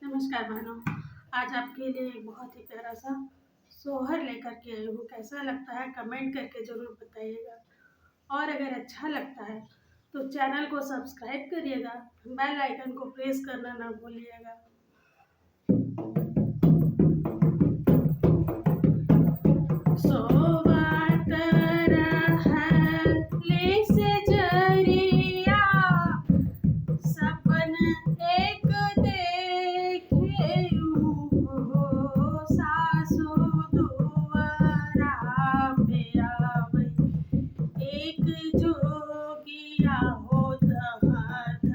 नमस्कार बहनों, आज आपके लिए एक बहुत ही प्यारा सा सोहर लेकर के आई हूँ। कैसा लगता है कमेंट करके ज़रूर बताइएगा, और अगर अच्छा लगता है तो चैनल को सब्सक्राइब करिएगा, बेल आइकन को प्रेस करना ना भूलिएगा। सपन एक देखे सासु दुआरा पे आवे, एक जोगिया होत हाथ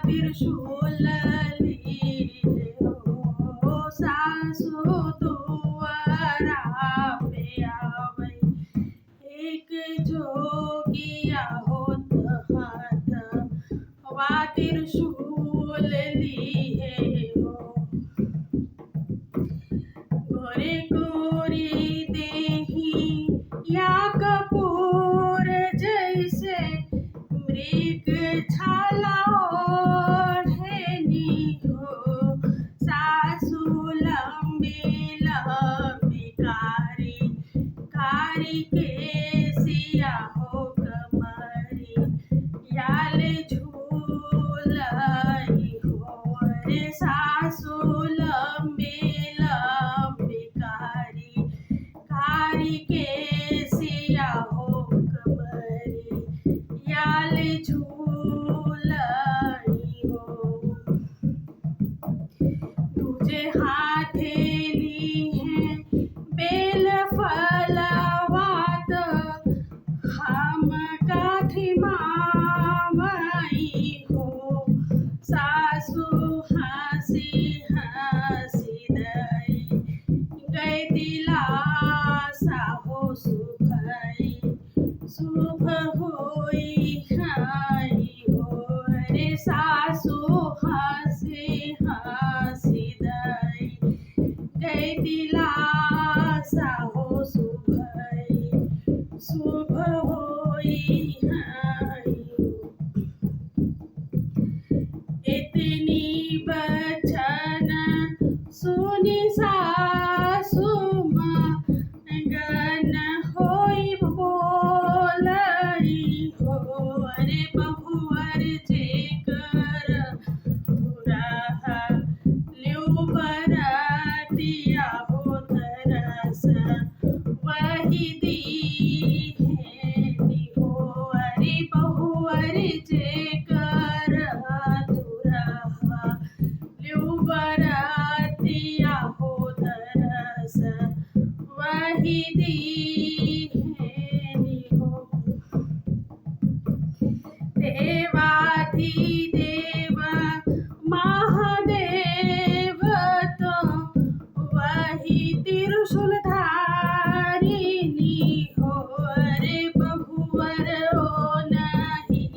त्रिशूल लिए हो। सासु दुआरा पे आवे, एक जोगिया होत हाथ त्रिशूल लिए हो। गोरे गोरी देही या कपूर जैसे, मृग छाला ओढ़नी हो। सासु लंबी लंबी कारी कारी केसिया हो कमरी, याले झूलाई हो रे। सासु लंबी लंबी कारी कारी केसिया हो कमरी, याले झूलाई हो। दूजे हाथे ली है बेल फलवात, हम काठी माई हो। सासु हंसी हंसी दई गई दिलासा हो शुभई, शुभ होई हाई हो रे। सासु हंसी हंसी दई गई दिलासा हो शुभई, शुभ होई हाई हो। इतनी बचन सुनी सासु गन होई बोलई हो रे। बहुअर जेकर तुरहा ल्यू बरतिया हो तरस, वही दीहेनी हो रे। बहुअर जेकर तुरहा ल्यू बरतिया हो तरस, वही दीहेनी हो। देवाधिदेव महादेव तो वही त्रिशूल धारिनी हो रे। बहुअर ओ नहीं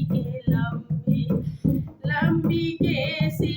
के लंबी लंबी केसी